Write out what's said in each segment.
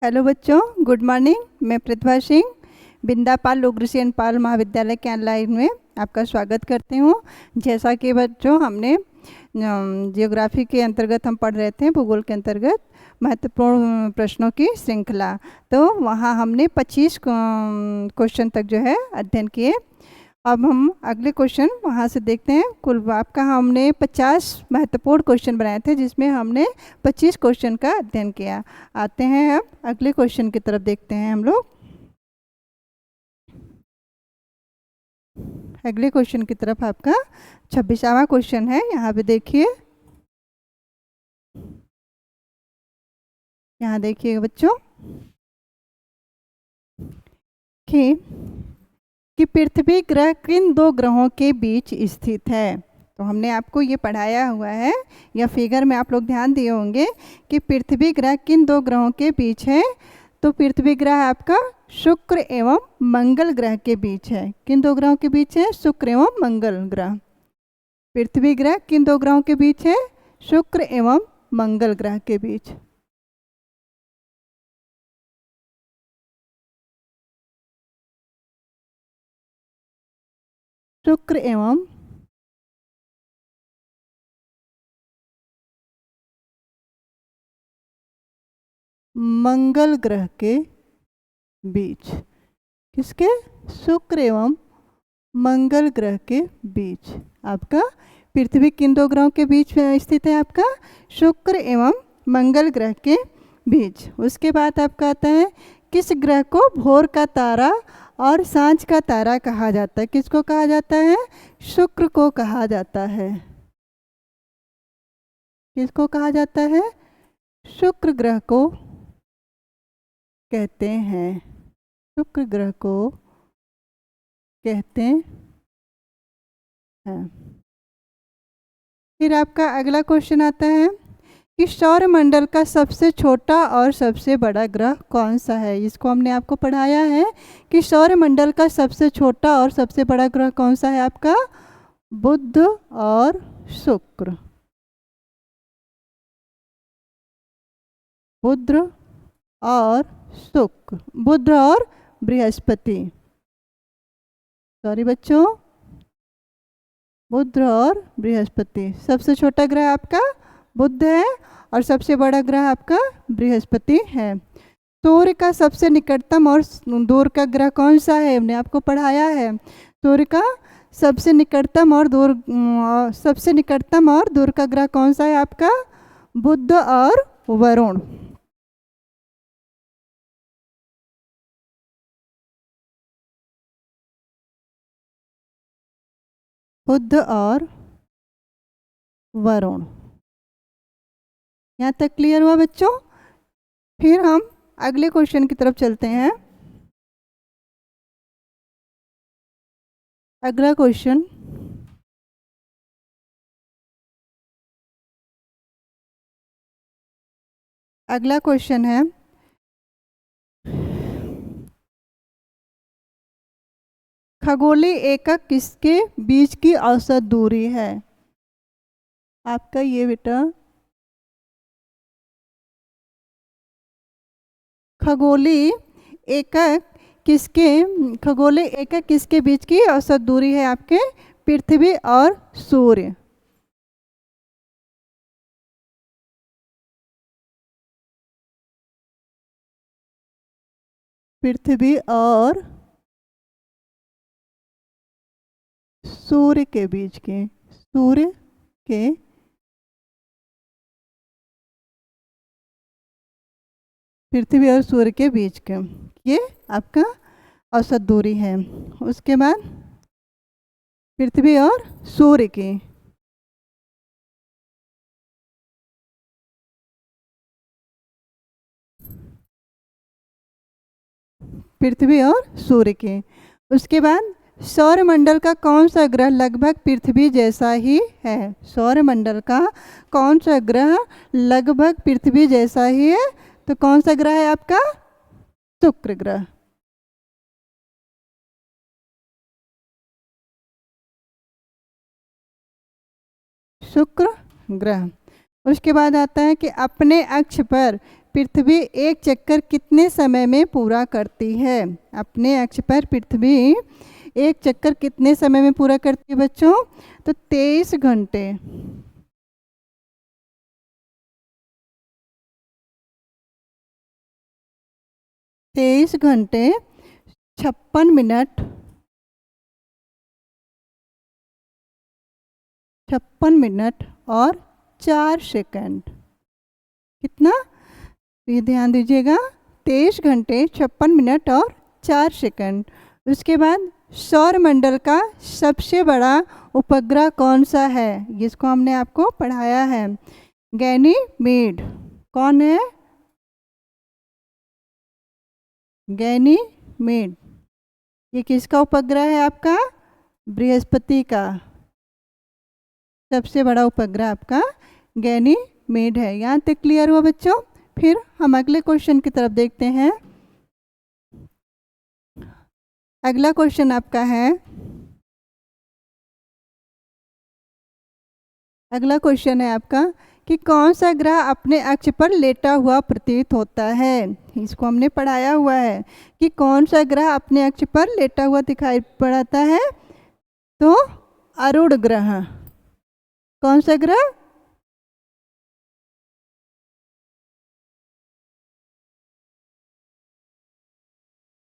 Hello बच्चों, good morning. मैं प्रतिभा सिंह बिंदापाल लोग्रिसियन पाल महाविद्यालय के ऑनलाइन में आपका स्वागत करती हूँ। जैसा कि बच्चों हमने जियोग्राफी के अंतर्गत हम पढ़ रहे थे, भूगोल के अंतर्गत महत्वपूर्ण प्रश्नों की श्रृंखला, तो वहाँ हमने 25 क्वेश्चन तक जो है अध्ययन किए। अब हम अगले क्वेश्चन वहाँ से देखते हैं। कुल आपका हमने 50 महत्वपूर्ण क्वेश्चन बनाए थे, जिसमें हमने 25 क्वेश्चन का अध्ययन किया। आते हैं अब अगले क्वेश्चन की तरफ, देखते हैं हम लोग अगले क्वेश्चन की तरफ। आपका 26वां क्वेश्चन है। यहाँ पे देखिए, यहाँ देखिए बच्चों कि पृथ्वी ग्रह किन दो ग्रहों के बीच स्थित है। तो हमने आपको ये पढ़ाया हुआ है, या फिगर में आप लोग ध्यान दिए होंगे कि पृथ्वी ग्रह किन दो ग्रहों के बीच है। तो पृथ्वी ग्रह आपका शुक्र एवं मंगल ग्रह के बीच है। किन दो ग्रहों के बीच है? शुक्र एवं मंगल ग्रह। पृथ्वी ग्रह किन दो ग्रहों के बीच है? शुक्र एवं मंगल ग्रह के बीच। शुक्र एवं मंगल ग्रह के बीच। किसके? शुक्र एवं मंगल ग्रह के बीच आपका पृथ्वी किन दो ग्रहों के बीच स्थित है? आपका शुक्र एवं मंगल ग्रह के बीच। उसके बाद आपका आता है, किस ग्रह को भोर का तारा और सांझ का तारा कहा जाता है? किसको कहा जाता है? शुक्र को कहा जाता है। किसको कहा जाता है? शुक्र ग्रह को कहते हैं। शुक्र ग्रह को कहते हैं। फिर आपका अगला क्वेश्चन आता है कि सौरमंडल का सबसे छोटा और सबसे बड़ा ग्रह कौन सा है? इसको हमने आपको पढ़ाया है कि सौरमंडल का सबसे छोटा और सबसे बड़ा ग्रह कौन सा है? आपका बुध और शुक्र। बुध और शुक्र, बुध और बृहस्पति। सॉरी बच्चों, बुध और बृहस्पति। सबसे छोटा ग्रह आपका बुध है और सबसे बड़ा ग्रह आपका बृहस्पति है। सूर्य का सबसे निकटतम और दूर का ग्रह कौन सा है? हमने आपको पढ़ाया है। सूर्य का सबसे निकटतम और दूर का ग्रह कौन सा है? आपका बुध और वरुण। बुध और वरुण। यहाँ तक क्लियर हुआ बच्चों? फिर हम अगले क्वेश्चन की तरफ चलते हैं। अगला क्वेश्चन, अगला क्वेश्चन है, खगोलीय एकक किसके बीच की औसत दूरी है? आपका ये बेटा खगोलीय एकक किसके बीच की औसत दूरी है? आपके पृथ्वी और सूर्य। पृथ्वी और सूर्य के बीच के, सूर्य के पृथ्वी और सूर्य के बीच के, ये आपका औसत दूरी है। उसके बाद पृथ्वी और सूर्य की, पृथ्वी और सूर्य के। उसके बाद सौरमंडल का कौन सा ग्रह लगभग पृथ्वी जैसा ही है? सौरमंडल का कौन सा ग्रह लगभग पृथ्वी जैसा ही है? तो कौन सा ग्रह है आपका? शुक्र ग्रह। शुक्र ग्रह। उसके बाद आता है कि अपने अक्ष पर पृथ्वी एक चक्कर कितने समय में पूरा करती है? अपने अक्ष पर पृथ्वी एक चक्कर कितने समय में पूरा करती है बच्चों? तो 23 घंटे। 23 घंटे 56 मिनट 56 मिनट और 4 सेकंड। कितना? ये ध्यान दीजिएगा, 23 घंटे 56 मिनट और 4 सेकंड। उसके बाद सौर मंडल का सबसे बड़ा उपग्रह कौन सा है? जिसको हमने आपको पढ़ाया है, गैनीमेड। कौन है? गैनीमेड। ये किसका उपग्रह है आपका? बृहस्पति का सबसे बड़ा उपग्रह आपका गैनीमेड है। यहाँ तक क्लियर हुआ बच्चों? फिर हम अगले क्वेश्चन की तरफ देखते हैं। अगला क्वेश्चन आपका है, अगला क्वेश्चन है आपका कि कौन सा ग्रह अपने अक्ष पर लेटा हुआ प्रतीत होता है? इसको हमने पढ़ाया हुआ है कि कौन सा ग्रह अपने अक्ष पर लेटा हुआ दिखाई पड़ता है। तो अरुण ग्रह। कौन सा ग्रह?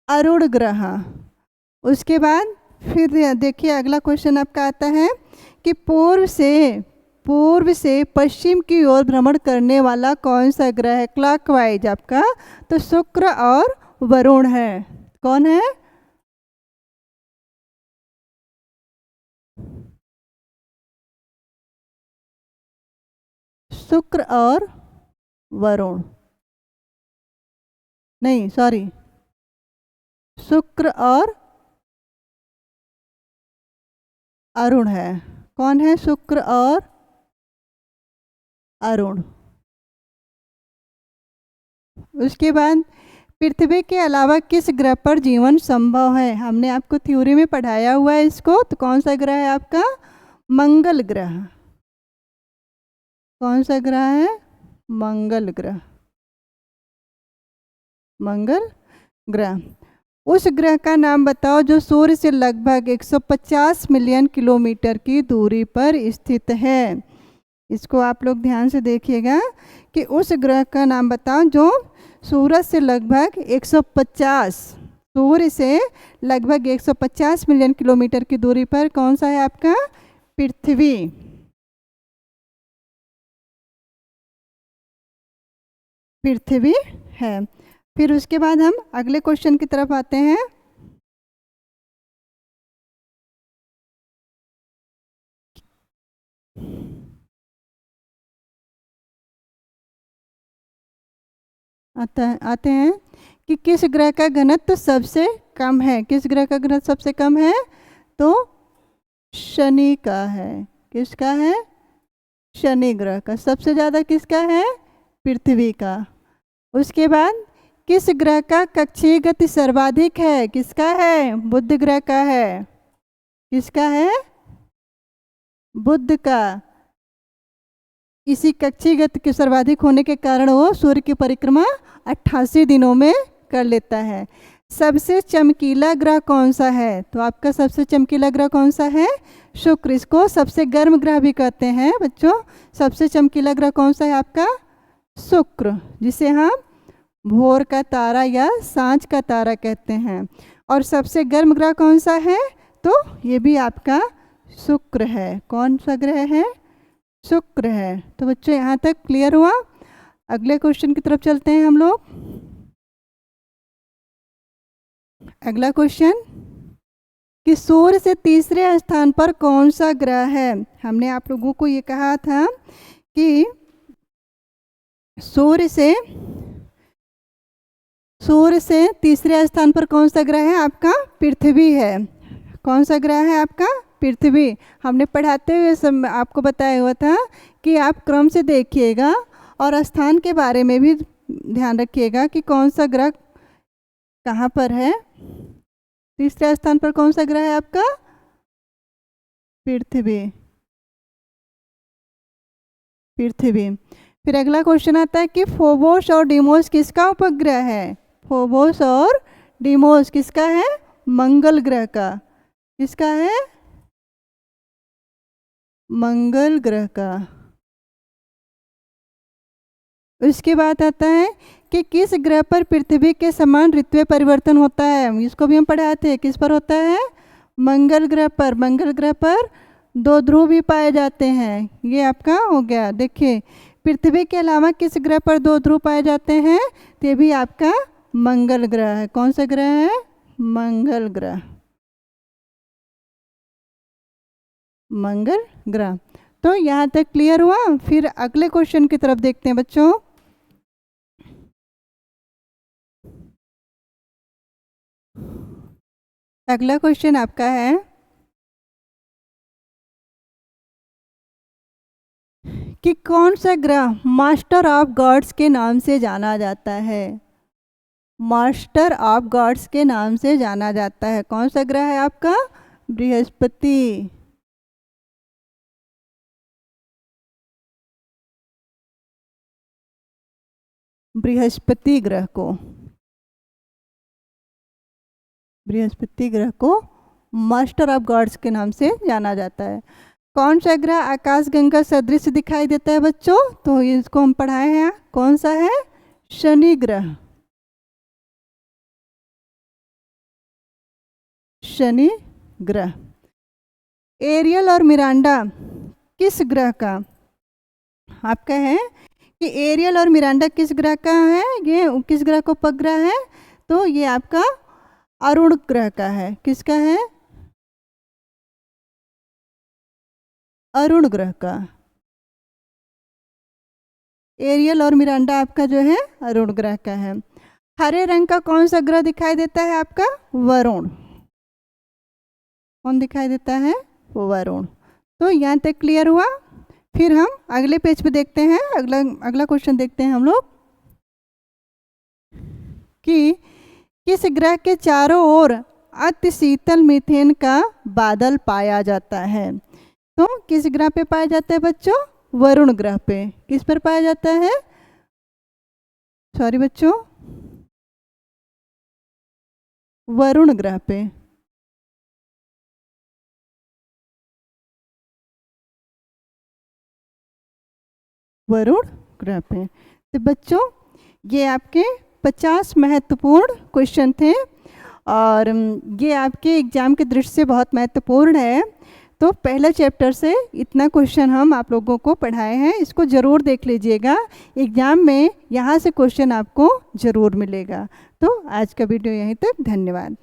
अरुण ग्रह। उसके बाद फिर देखिए अगला क्वेश्चन आपका आता है कि पूर्व से पश्चिम की ओर भ्रमण करने वाला कौन सा ग्रह है क्लॉकवाइज आपका? तो शुक्र और वरुण है। कौन है? शुक्र और वरुण, नहीं सॉरी, शुक्र और अरुण है। कौन है? शुक्र और अरुण। उसके बाद पृथ्वी के अलावा किस ग्रह पर जीवन संभव है? हमने आपको थ्योरी में पढ़ाया हुआ है इसको। तो कौन सा ग्रह है आपका? मंगल ग्रह। कौन सा ग्रह है? मंगल ग्रह। मंगल ग्रह। उस ग्रह का नाम बताओ जो सूर्य से लगभग 150 मिलियन किलोमीटर की दूरी पर स्थित है। इसको आप लोग ध्यान से देखिएगा कि उस ग्रह का नाम बताओ जो सूरज से लगभग 150, सूर्य से लगभग 150 मिलियन किलोमीटर की दूरी पर कौन सा है आपका? पृथ्वी। पृथ्वी है। फिर उसके बाद हम अगले क्वेश्चन की तरफ आते हैं। आते हैं कि किस ग्रह का घनत्व सबसे कम है? किस ग्रह का घनत्व सबसे कम है? तो शनि का है। किसका है? शनि ग्रह का। सबसे ज़्यादा किसका है? पृथ्वी का। उसके बाद किस ग्रह का कक्षीय गति सर्वाधिक है? किसका है? बुध ग्रह का है। किसका है? बुध का। इसी कक्षीय गति के सर्वाधिक होने के कारण वो सूर्य की परिक्रमा 88 दिनों में कर लेता है। सबसे चमकीला ग्रह कौन सा है? तो आपका सबसे चमकीला ग्रह कौन सा है? शुक्र। इसको सबसे गर्म ग्रह भी कहते हैं बच्चों। सबसे चमकीला ग्रह कौन सा है आपका? शुक्र, जिसे हम भोर का तारा या सांझ का तारा कहते हैं। और सबसे गर्म ग्रह कौन सा है? तो ये भी आपका शुक्र है। कौन सा ग्रह है? शुक्र है। तो बच्चों यहाँ तक क्लियर हुआ? अगले क्वेश्चन की तरफ चलते हैं हम लोग। अगला क्वेश्चन कि सूर्य से तीसरे स्थान पर कौन सा ग्रह है? हमने आप लोगों को ये कहा था कि सूर्य से तीसरे स्थान पर कौन सा ग्रह है आपका? पृथ्वी है। कौन सा ग्रह है आपका? पृथ्वी। हमने पढ़ाते हुए सब आपको बताया हुआ था कि आप क्रम से देखिएगा और स्थान के बारे में भी ध्यान रखिएगा कि कौन सा ग्रह कहाँ पर है। तीसरे स्थान पर कौन सा ग्रह है आपका? पृथ्वी। पृथ्वी। फिर अगला क्वेश्चन आता है कि फोबोस और डीमोस किसका उपग्रह है? फोबोस और डीमोस किसका है? मंगल ग्रह का। किसका है? मंगल ग्रह का। उसके बाद आता है कि किस ग्रह पर पृथ्वी के समान ऋतुय परिवर्तन होता है? इसको भी हम पढ़ाए थे। किस पर होता है? मंगल ग्रह पर। मंगल ग्रह पर 2 ध्रुव भी पाए जाते हैं। ये आपका हो गया। देखिए, पृथ्वी के अलावा किस ग्रह पर 2 ध्रुव पाए जाते हैं? ये भी आपका मंगल ग्रह है। कौन सा ग्रह है? मंगल ग्रह। मंगल ग्रह। तो यहाँ तक क्लियर हुआ। फिर अगले क्वेश्चन की तरफ देखते हैं बच्चों। अगला क्वेश्चन आपका है कि कौन सा ग्रह मास्टर ऑफ गॉड्स के नाम से जाना जाता है? मास्टर ऑफ गॉड्स के नाम से जाना जाता है। कौन सा ग्रह है आपका? बृहस्पति। बृहस्पति ग्रह को, बृहस्पति ग्रह को मास्टर ऑफ गॉड्स के नाम से जाना जाता है। कौन सा ग्रह आकाशगंगा सदृश दिखाई देता है बच्चों? तो इसको हम पढ़ाए हैं। कौन सा है? शनि ग्रह। शनि ग्रह। एरियल और मिरांडा किस ग्रह का आपका है? कि एरियल और मिरांडा किस ग्रह का है? ये किस ग्रह को उपग्रह है? तो ये आपका अरुण ग्रह का है। किसका है? अरुण ग्रह का। एरियल और मिरांडा आपका जो है अरुण ग्रह का है। हरे रंग का कौन सा ग्रह दिखाई देता है आपका? वरुण। कौन दिखाई देता है? वरुण। तो यहाँ तक क्लियर हुआ। फिर हम अगले पेज पे देखते हैं। अगला क्वेश्चन देखते हैं हम लोग कि किस ग्रह के चारों ओर अति शीतल मीथेन का बादल पाया जाता है? तो किस ग्रह पे पाया जाता है बच्चों? वरुण ग्रह पे। किस पर पाया जाता है? सॉरी बच्चों, वरुण ग्रह पे। वरुण ग्रह पे। तो बच्चों, ये आपके 50 महत्वपूर्ण क्वेश्चन थे और ये आपके एग्ज़ाम के दृष्टि से बहुत महत्वपूर्ण है। तो पहले चैप्टर से इतना क्वेश्चन हम आप लोगों को पढ़ाए हैं। इसको ज़रूर देख लीजिएगा। एग्ज़ाम में यहाँ से क्वेश्चन आपको ज़रूर मिलेगा। तो आज का वीडियो यहीं तक। धन्यवाद।